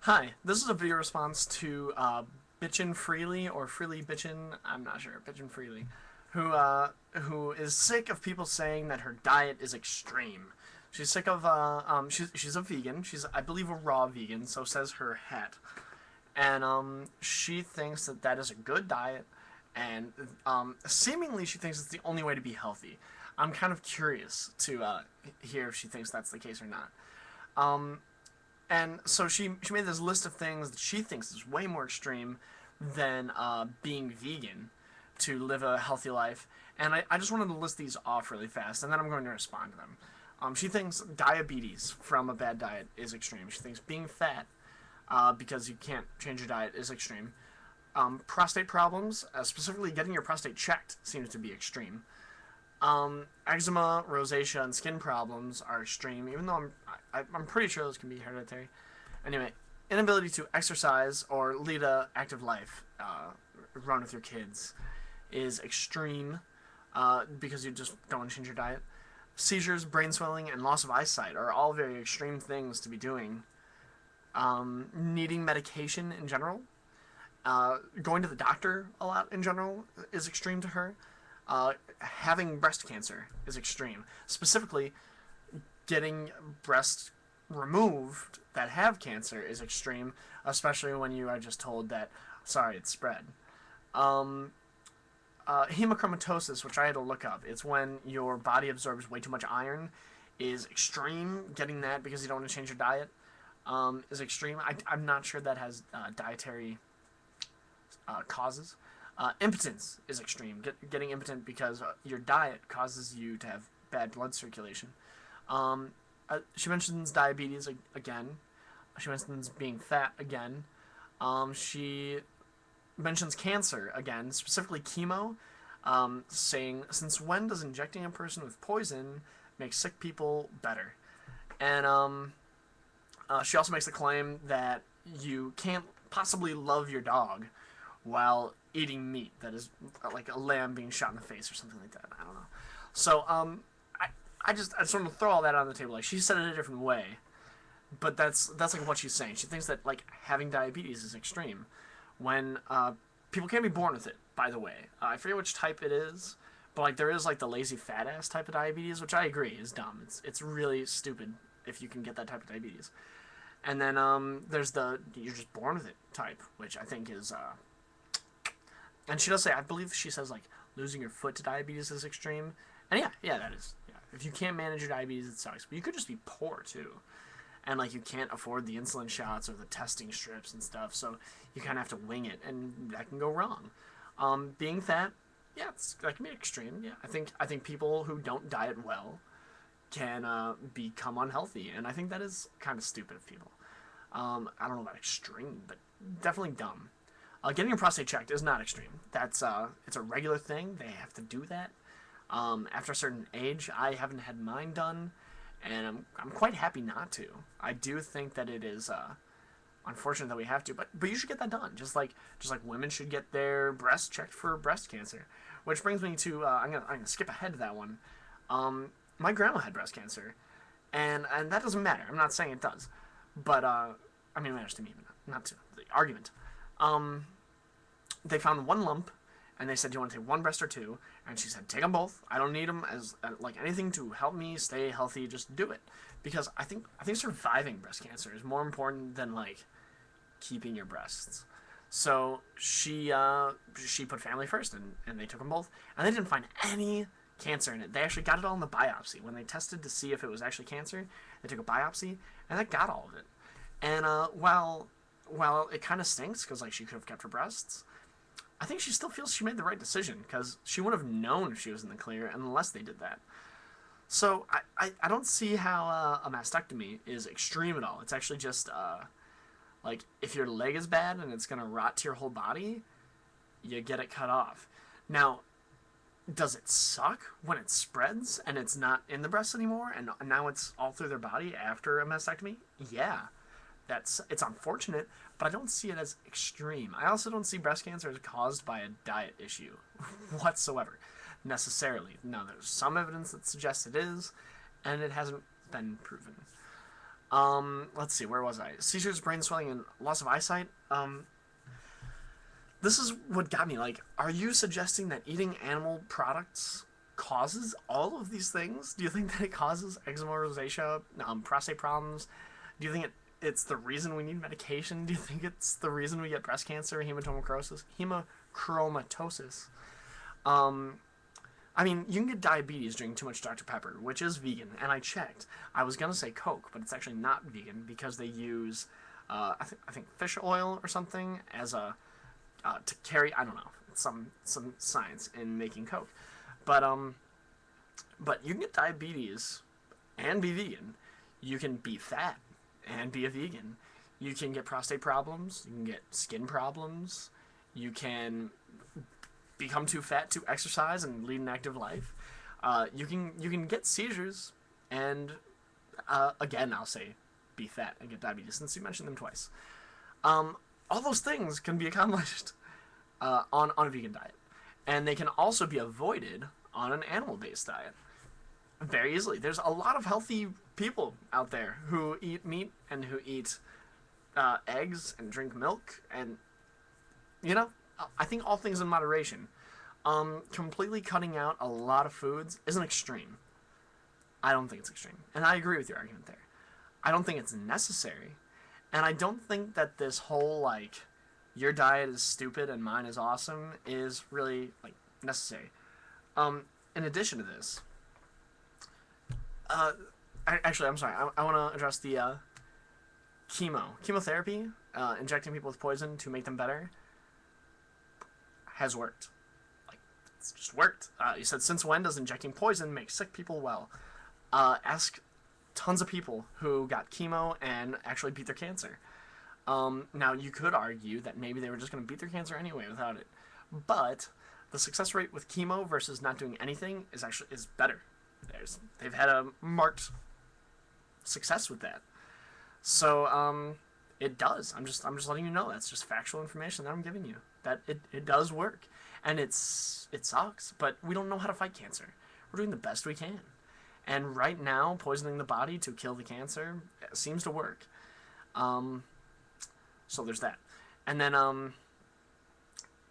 Hi, this is a video response to Bitchin' Freelee or Freelee Bitchin', I'm not sure, Bitchin' Freelee, who is sick of people saying that her diet is extreme. She's sick of she's a vegan. She's, I believe, a raw vegan. So says her hat, and she thinks that that is a good diet, and seemingly she thinks it's the only way to be healthy. I'm kind of curious to hear if she thinks that's the case or not. Um, and so she made this list of things that she thinks is way more extreme than being vegan to live a healthy life. And I just wanted to list these off really fast, and then I'm going to respond to them. She thinks diabetes from a bad diet is extreme. She thinks being fat because you can't change your diet is extreme. Prostate problems, specifically getting your prostate checked, seems to be extreme. Eczema, rosacea, and skin problems are extreme, even though I'm pretty sure those can be hereditary. Anyway, inability to exercise or lead a active life, run with your kids, is extreme because you just don't want to change your diet. Seizures, brain swelling, and loss of eyesight are all very extreme things to be doing. Needing medication in general, going to the doctor a lot in general is extreme to her. Having breast cancer is extreme. Specifically, getting breasts removed that have cancer is extreme, especially when you are just told that, sorry, it's spread. Hemochromatosis, which I had to look up, it's when your body absorbs way too much iron, is extreme. Getting that because you don't want to change your diet is extreme. I'm not sure that has dietary causes. Impotence is extreme. Getting impotent because your diet causes you to have bad blood circulation. She mentions diabetes again. She mentions being fat again. She mentions cancer again, specifically chemo, saying, since when does injecting a person with poison make sick people better? And she also makes the claim that you can't possibly love your dog while eating meat that is like a lamb being shot in the face or something like that. I don't know. So I just wanted to throw all that on the table. Like, she said it a different way, but that's like what she's saying. She thinks that like having diabetes is extreme when people can be born with it. By the way, I forget which type it is, but like there is like the lazy fat ass type of diabetes, which I agree is dumb. It's really stupid if you can get that type of diabetes. And then there's the you're just born with it type, which I think is and she does say, I believe she says, like, losing your foot to diabetes is extreme. And yeah, that is. Yeah. If you can't manage your diabetes, it sucks. But you could just be poor, too. And, like, you can't afford the insulin shots or the testing strips and stuff. So you kind of have to wing it. And that can go wrong. Being fat, yeah, that can be extreme. Yeah, I think people who don't diet well can become unhealthy. And I think that is kind of stupid of people. I don't know about extreme, but definitely dumb. Getting your prostate checked is not extreme. That's it's a regular thing. They have to do that. After a certain age, I haven't had mine done, and I'm quite happy not to. I do think that it is unfortunate that we have to, but you should get that done. Just like women should get their breasts checked for breast cancer. Which brings me to I'm gonna skip ahead to that one. My grandma had breast cancer, and that doesn't matter. I'm not saying it does, but I mean it matters to me, but not to the argument. They found one lump, and they said, do you want to take one breast or two? And she said, take them both. I don't need them as like anything to help me stay healthy. Just do it, because I think surviving breast cancer is more important than like keeping your breasts. So she put family first, and they took them both, and they didn't find any cancer in it. They actually got it all in the biopsy when they tested to see if it was actually cancer. They took a biopsy, and that got all of it. And while it kind of stinks because like she could have kept her breasts, I think she still feels she made the right decision because she would have known if she was in the clear unless they did that. So I don't see how a mastectomy is extreme at all. It's actually just like if your leg is bad and it's gonna rot to your whole body, you get it cut off. Now, does it suck when it spreads and it's not in the breast anymore and now it's all through their body after a mastectomy? Yeah. It's unfortunate, but I don't see it as extreme. I also don't see breast cancer as caused by a diet issue whatsoever, necessarily. Now, there's some evidence that suggests it is, and it hasn't been proven. Let's see, where was I? Seizures, brain swelling, and loss of eyesight. This is what got me. Like, are you suggesting that eating animal products causes all of these things? Do you think that it causes eczema, rosacea, prostate problems? Do you think it's the reason we need medication? Do you think it's the reason we get breast cancer, hemochromatosis? Um, I mean, you can get diabetes drinking too much Dr. Pepper, which is vegan, and I checked. I was gonna say Coke, but it's actually not vegan because they use, I think fish oil or something as a to carry. I don't know, some science in making Coke, but but you can get diabetes and be vegan. You can be fat and be a vegan. You can get prostate problems. You can get skin problems. You can become too fat to exercise and lead an active life. You can get seizures, and again, I'll say be fat and get diabetes since you mentioned them twice. All those things can be accomplished on a vegan diet, and they can also be avoided on an animal-based diet very easily. There's a lot of healthy people out there who eat meat and who eat eggs and drink milk, and you know, I think all things in moderation. Completely cutting out a lot of foods isn't extreme. I don't think it's extreme, and I agree with your argument there. I don't think it's necessary, and I don't think that this whole like your diet is stupid and mine is awesome is really like necessary. In addition to this, actually, I'm sorry. I want to address the chemotherapy, injecting people with poison to make them better, has worked. Like, it's just worked. You said, since when does injecting poison make sick people well? Ask tons of people who got chemo and actually beat their cancer. Now, you could argue that maybe they were just going to beat their cancer anyway without it. But the success rate with chemo versus not doing anything is better. They've had a marked success with that. So, it does. I'm just letting you know. That's just factual information that I'm giving you. That it does work. And it sucks, but we don't know how to fight cancer. We're doing the best we can. And right now, poisoning the body to kill the cancer seems to work. So there's that. And then,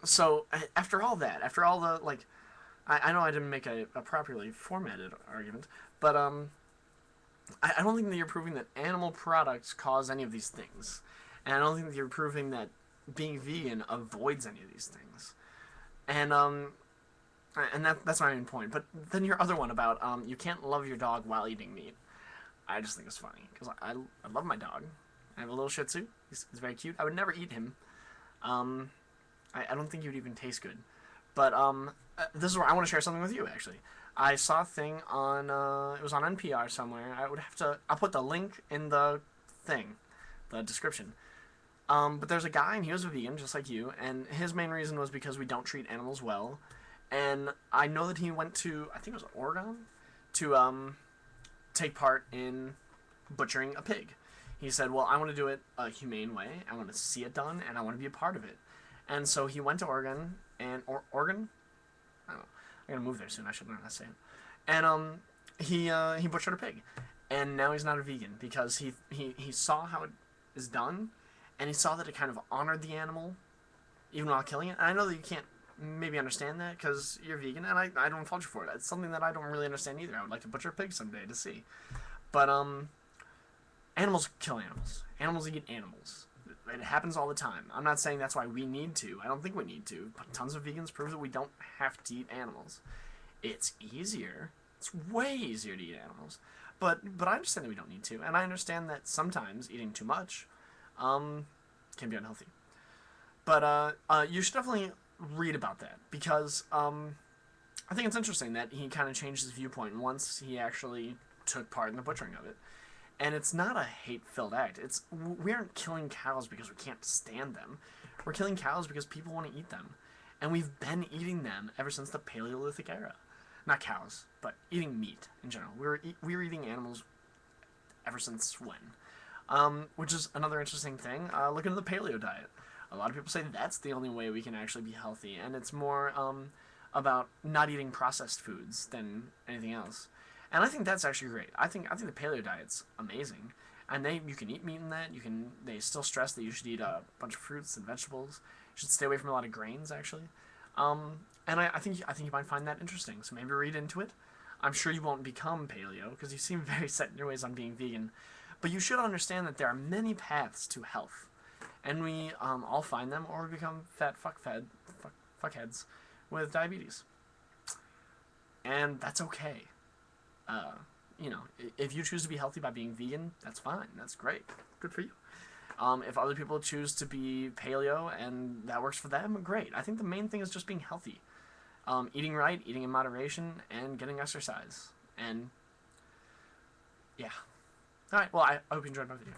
so after all that, after all the, like, I know I didn't make a properly formatted argument, but, I don't think that you're proving that animal products cause any of these things. And I don't think that you're proving that being vegan avoids any of these things. And that's my main point. But then your other one about, you can't love your dog while eating meat. I just think it's funny, because I love my dog. I have a little Shih Tzu. He's very cute. I would never eat him. I don't think he would even taste good. But this is where I want to share something with you, actually. I saw a thing on, it was on NPR somewhere. I'll put the link in the thing, the description. But there's a guy, and he was a vegan, just like you, and his main reason was because we don't treat animals well. And I know that he went to, I think it was Oregon, to take part in butchering a pig. He said, well, I want to do it a humane way, I want to see it done, and I want to be a part of it. And so he went to Oregon, Oregon? I don't know. I'm going to move there soon, I should learn how to say it. And he butchered a pig. And now he's not a vegan, because he saw how it is done, and he saw that it kind of honored the animal, even while killing it. And I know that you can't maybe understand that, because you're vegan, and I don't fault you for it. It's something that I don't really understand either. I would like to butcher a pig someday to see. But, animals kill animals. Animals eat animals. It happens all the time. I'm not saying that's why we need to. I don't think we need to. But tons of vegans prove that we don't have to eat animals. It's easier. It's way easier to eat animals. But I understand that we don't need to. And I understand that sometimes eating too much can be unhealthy. But you should definitely read about that. Because I think it's interesting that he kind of changed his viewpoint once he actually took part in the butchering of it. And it's not a hate-filled act. We aren't killing cows because we can't stand them. We're killing cows because people want to eat them. And we've been eating them ever since the Paleolithic era. Not cows, but eating meat in general. We were eating animals ever since when? Which is another interesting thing. Look into the paleo diet. A lot of people say that's the only way we can actually be healthy. And it's more about not eating processed foods than anything else. And I think that's actually great. I think the paleo diet's amazing. And you can eat meat in that. They still stress that you should eat a bunch of fruits and vegetables. You should stay away from a lot of grains, actually. And I think you might find that interesting. So maybe read into it. I'm sure you won't become paleo because you seem very set in your ways on being vegan. But you should understand that there are many paths to health, and we all find them or become fat fuckheads with diabetes, and that's okay. You know, if you choose to be healthy by being vegan, that's fine. That's great. Good for you. If other people choose to be paleo and that works for them, great. I think the main thing is just being healthy. Eating right, eating in moderation, and getting exercise. And, yeah. Alright, well, I hope you enjoyed my video.